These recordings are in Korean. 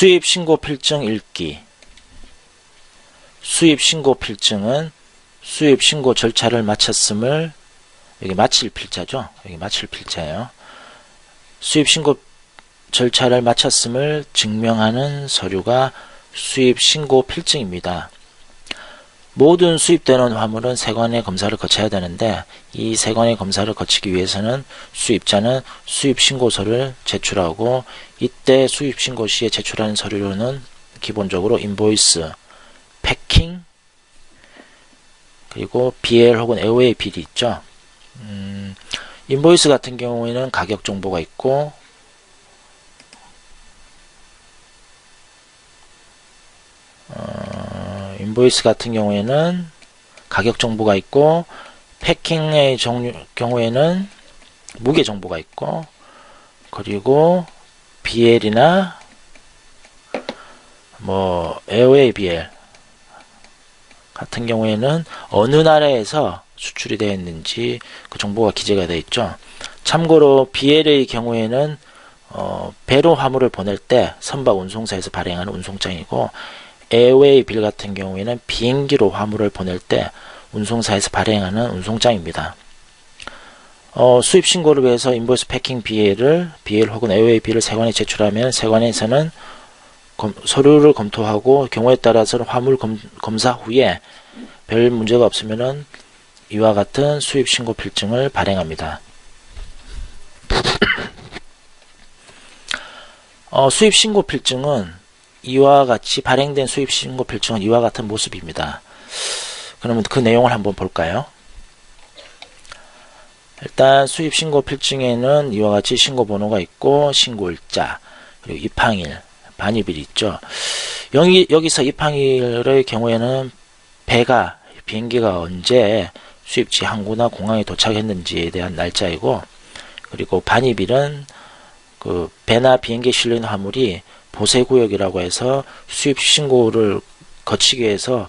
수입 신고 필증 읽기. 수입 신고 필증은 수입 신고 절차를 마쳤음을, 여기 마칠 필자죠. 여기 마칠 필자예요. 수입 신고 절차를 마쳤음을 증명하는 서류가 수입 신고 필증입니다. 모든 수입되는 화물은 세관의 검사를 거쳐야 되는데, 이 세관의 검사를 거치기 위해서는 수입자는 수입신고서를 제출하고, 이때 수입신고 시에 제출하는 서류로는 기본적으로 인보이스, 패킹, 그리고 BL 혹은 AOA 빌이 있죠. 인보이스 같은 경우에는 가격 정보가 있고, 인보이스 같은 경우에는 가격 정보가 있고, 패킹의 경우에는 무게 정보가 있고, 그리고 BL이나 AOA BL 같은 경우에는 어느 나라에서 수출이 되어 있는지 그 정보가 기재가 되어 있죠. 참고로 BL의 경우에는 배로 화물을 보낼 때 선박 운송사에서 발행하는 운송장이고, AOA 빌 같은 경우에는 비행기로 화물을 보낼 때 운송사에서 발행하는 운송장입니다. 수입 신고를 위해서 인보이스 패킹 BL 혹은 AOA 빌을 세관에 제출하면 세관에서는 서류를 검토하고 경우에 따라서는 화물 검사 후에 별 문제가 없으면은 이와 같은 수입 신고 필증을 발행합니다. 수입 신고 필증은 이와 같이 발행된 수입 신고 필증은 이와 같은 모습입니다. 그러면 그 내용을 한번 볼까요? 일단 수입 신고 필증에는 이와 같이 신고 번호가 있고, 신고일자, 그리고 입항일, 반입일이 있죠. 여기서 입항일의 경우에는 비행기가 언제 수입지 항구나 공항에 도착했는지에 대한 날짜이고, 그리고 반입일은 그 배나 비행기에 실린 화물이 보세구역이라고 해서 수입 신고를 거치기 위해서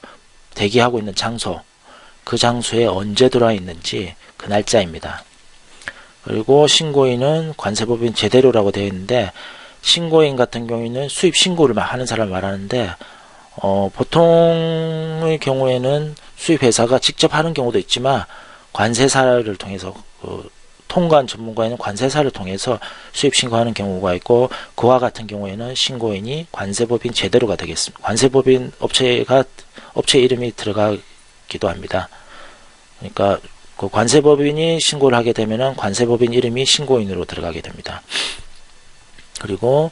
대기하고 있는 장소, 그 장소에 언제 들어와 있는지 그 날짜입니다. 그리고 신고인은 관세법인 제대로라고 되어 있는데, 신고인 같은 경우에는 수입 신고를 하는 사람을 말하는데, 보통의 경우에는 수입회사가 직접 하는 경우도 있지만, 관세사를 통해서 통관 전문가에는 관세사를 통해서 수입 신고하는 경우가 있고, 그와 같은 경우에는 신고인이 관세법인 제대로가 되겠습니다. 관세법인 업체 이름이 들어가기도 합니다. 그러니까 그 관세법인이 신고를 하게 되면은 관세법인 이름이 신고인으로 들어가게 됩니다. 그리고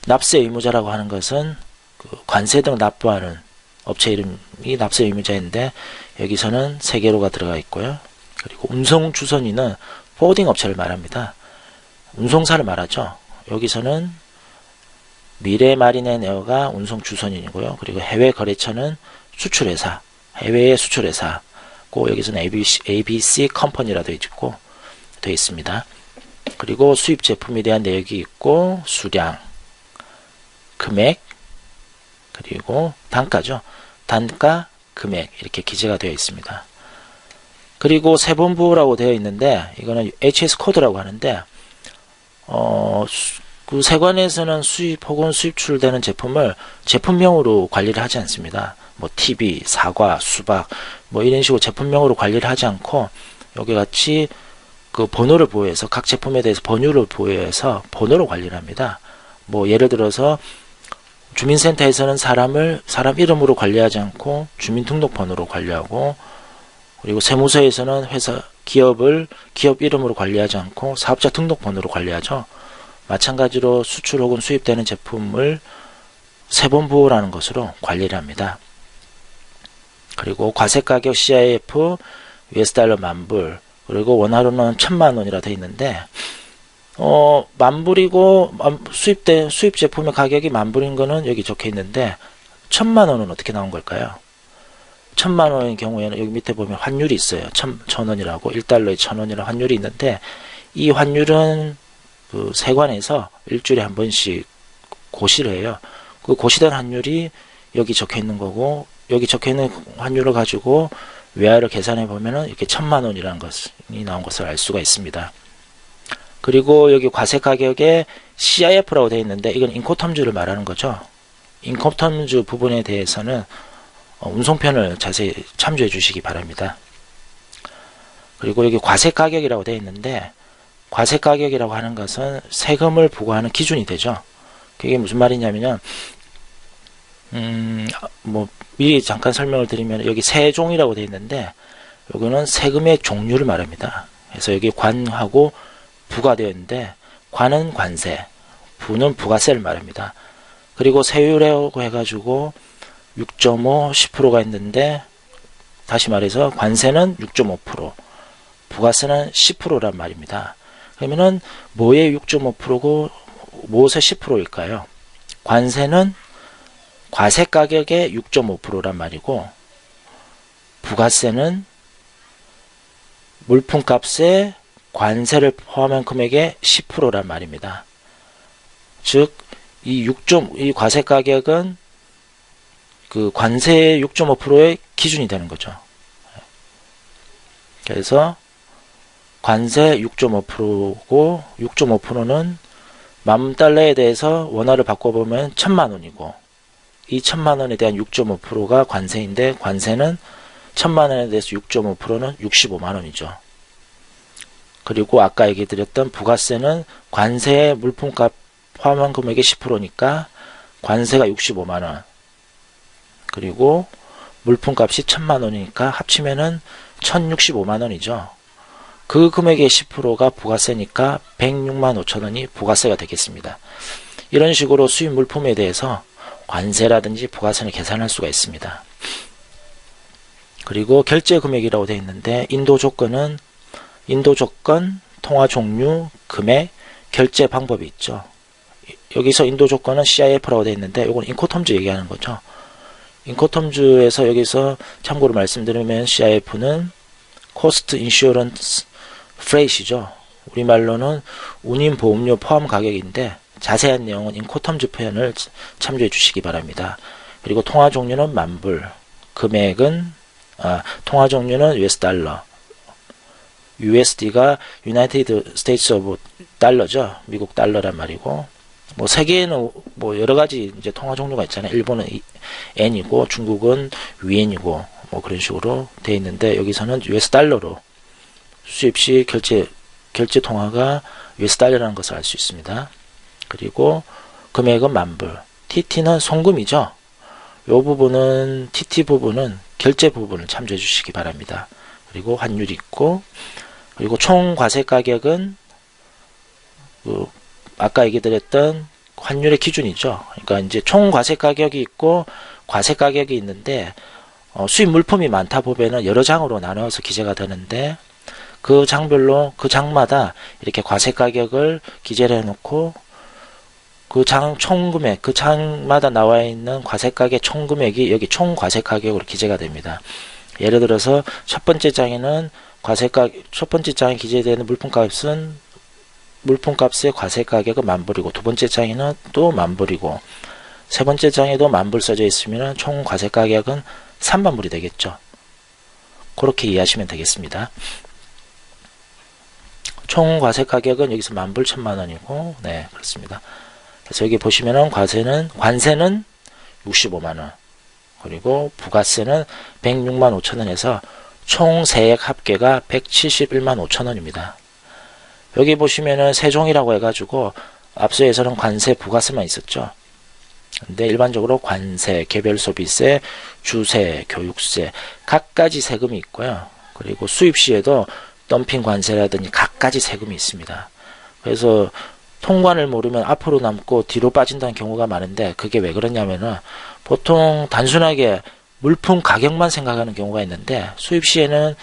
납세 의무자라고 하는 것은 그 관세 등 납부하는 업체 이름이 납세 의무자인데, 여기서는 3개로가 들어가 있고요. 그리고 운송 주선인은 포워딩 업체를 말합니다. 운송사를 말하죠. 여기서는 미래마린앤에어가 운송 주선인이고요. 그리고 해외 거래처는 수출회사, 해외의 수출회사고, 여기서는 ABC 컴퍼니라 되어 있습니다. 그리고 수입 제품에 대한 내역이 있고, 수량, 금액, 그리고 단가죠. 단가, 금액 이렇게 기재가 되어 있습니다. 그리고 세본부라고 되어 있는데, 이거는 HS 코드라고 하는데, 그 세관에서는 수입 혹은 수입출되는 제품을 제품명으로 관리를 하지 않습니다. TV, 사과, 수박, 이런 식으로 제품명으로 관리를 하지 않고, 여기 같이 그 번호를 부여해서, 각 제품에 대해서 번호를 부여해서 번호로 관리를 합니다. 예를 들어서 주민센터에서는 사람 이름으로 관리하지 않고 주민등록번호로 관리하고, 그리고 세무서에서는 기업 이름으로 관리하지 않고 사업자 등록번호로 관리하죠. 마찬가지로 수출 혹은 수입되는 제품을 세본부라는 것으로 관리를 합니다. 그리고 과세가격 CIF $10 만불, 그리고 원화로는 10,000,000원이라 되어 있는데, 만불이고 수입 제품의 가격이 만불인 거는 여기 적혀 있는데, 10,000,000원은 어떻게 나온 걸까요? 10,000,000원의 경우에는 여기 밑에 보면 환율이 있어요. 1,000원이라고, $1에 1,000원이라는 환율이 있는데, 이 환율은 그 세관에서 일주일에 한 번씩 고시를 해요. 그 고시된 환율이 여기 적혀 있는 거고, 여기 적혀 있는 환율을 가지고 외화를 계산해 보면은 이렇게 1,000,000원이라는 것이 나온 것을 알 수가 있습니다. 그리고 여기 과세 가격에 CIF라고 되어 있는데, 이건 인코텀즈를 말하는 거죠. 인컴텀즈 부분에 대해서는 운송편을 자세히 참조해 주시기 바랍니다. 그리고 여기 과세가격이라고 되어 있는데, 과세가격이라고 하는 것은 세금을 부과하는 기준이 되죠. 그게 무슨 말이냐면요, 미리 잠깐 설명을 드리면, 여기 세종이라고 되어 있는데, 여기는 세금의 종류를 말합니다. 그래서 여기 관하고 부가 되어 있는데, 관은 관세, 부는 부가세를 말합니다. 그리고 세율이라고 해가지고 6.5, 10%가 있는데, 다시 말해서 관세는 6.5%, 부가세는 10%란 말입니다. 그러면은 뭐의 6.5%고 무엇의 10%일까요? 관세는 과세 가격의 6.5%란 말이고, 부가세는 물품값에 관세를 포함한 금액의 10%란 말입니다. 즉, 이 과세 가격은 그 관세의 6.5%의 기준이 되는 거죠. 그래서 관세 6.5%고 6.5%는 $10,000에 대해서 원화를 바꿔보면 1,000,000원이고, 이 1,000,000원에 대한 6.5%가 관세인데, 관세는 1,000,000원에 대해서 6.5%는 650,000원이죠. 그리고 아까 얘기 드렸던 부가세는 관세의 물품값 포함한 금액의 10%니까 관세가 65만원, 그리고 물품값이 1,000,000원이니까 합치면은 1,065만원이죠. 그 금액의 10%가 부가세니까 1,065,000원이 부가세가 되겠습니다. 이런 식으로 수입 물품에 대해서 관세라든지 부가세를 계산할 수가 있습니다. 그리고 결제 금액이라고 되어 있는데, 인도 조건, 통화 종류, 금액, 결제 방법이 있죠. 여기서 인도 조건은 CIF라고 되어 있는데, 이건 인코텀즈 얘기하는 거죠. 인코텀즈에서 여기서 참고로 말씀드리면, CIF는 Cost Insurance Freight이죠. 우리말로는 운임 보험료 포함 가격인데, 자세한 내용은 인코텀즈 표현을 참조해 주시기 바랍니다. 그리고 통화 종류는 만불, 금액은 통화 종류는 US 달러, USD가 United States of 달러죠. 미국 달러란 말이고, 뭐 세계에는 뭐 여러 가지 이제 통화 종류가 있잖아요. 일본은 N이고 중국은 위엔이고 뭐 그런 식으로 돼 있는데, 여기서는 US 달러로 수입 시 결제 통화가 US 달러라는 것을 알 수 있습니다. 그리고 금액은 만불, TT는 송금이죠. 이 부분은 TT 부분은 결제 부분을 참조해 주시기 바랍니다. 그리고 환율이 있고, 그리고 총 과세 가격은 아까 얘기 드렸던 환율의 기준이죠. 그러니까 이제 총 과세 가격이 있고 과세 가격이 있는데, 수입 물품이 많다 보면은 여러 장으로 나누어서 기재가 되는데, 그 장별로 그 장마다 이렇게 과세 가격을 기재를 해놓고, 그 장 총금액, 그 장마다 나와 있는 과세 가격 총금액이 여기 총 과세 가격으로 기재가 됩니다. 예를 들어서 첫 번째 장에는 첫 번째 장에 기재되는 물품값은 물품값의 과세 가격은 만불이고, 두 번째 장에는 또 만불이고, 세 번째 장에도 만불 써져 있으면 총 과세 가격은 3만불이 되겠죠. 그렇게 이해하시면 되겠습니다. 총 과세 가격은 여기서 만불 1,000만원이고, 네, 그렇습니다. 그래서 여기 보시면은 관세는 65만원, 그리고 부가세는 1,065,000원에서 총 세액 합계가 1,715,000원입니다. 여기 보시면은 세종이라고 해가지고 앞서에서는 관세, 부가세만 있었죠. 근데 일반적으로 관세, 개별 소비세, 주세, 교육세 각가지 세금이 있고요. 그리고 수입 시에도 덤핑 관세라든지 각가지 세금이 있습니다. 그래서 통관을 모르면 앞으로 남고 뒤로 빠진다는 경우가 많은데, 그게 왜 그러냐면은 보통 단순하게 물품 가격만 생각하는 경우가 있는데, 수입 시에는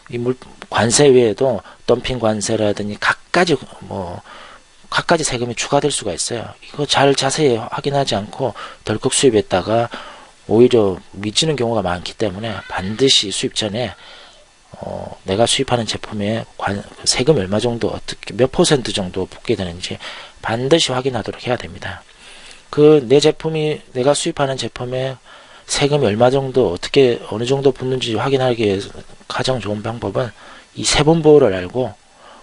이 관세 외에도 덤핑 관세라든지 각가지 세금이 추가될 수가 있어요. 이거 잘 자세히 확인하지 않고 덜컥 수입했다가 오히려 미치는 경우가 많기 때문에, 반드시 수입 전에 내가 수입하는 제품에 세금 얼마 정도, 어떻게 몇 퍼센트 정도 붙게 되는지 반드시 확인하도록 해야 됩니다. 내가 수입하는 제품에 세금이 얼마 정도, 어떻게 어느 정도 붙는지 확인하기 위해서 가장 좋은 방법은 이 세분보호를 알고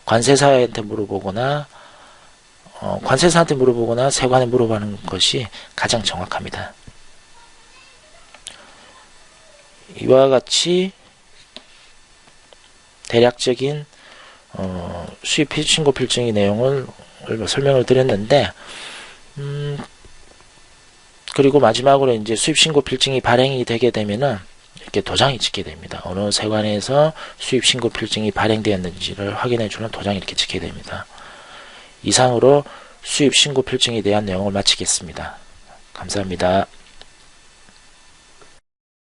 관세사한테 물어보거나 세관에 물어보는 것이 가장 정확합니다. 이와 같이 대략적인 수입 신고 필증의 내용을 설명을 드렸는데, 그리고 마지막으로 이제 수입 신고 필증이 발행이 되게 되면은 이렇게 도장이 찍게 됩니다. 어느 세관에서 수입 신고 필증이 발행되었는지를 확인해 주는 도장이 이렇게 찍게 됩니다. 이상으로 수입 신고 필증에 대한 내용을 마치겠습니다. 감사합니다.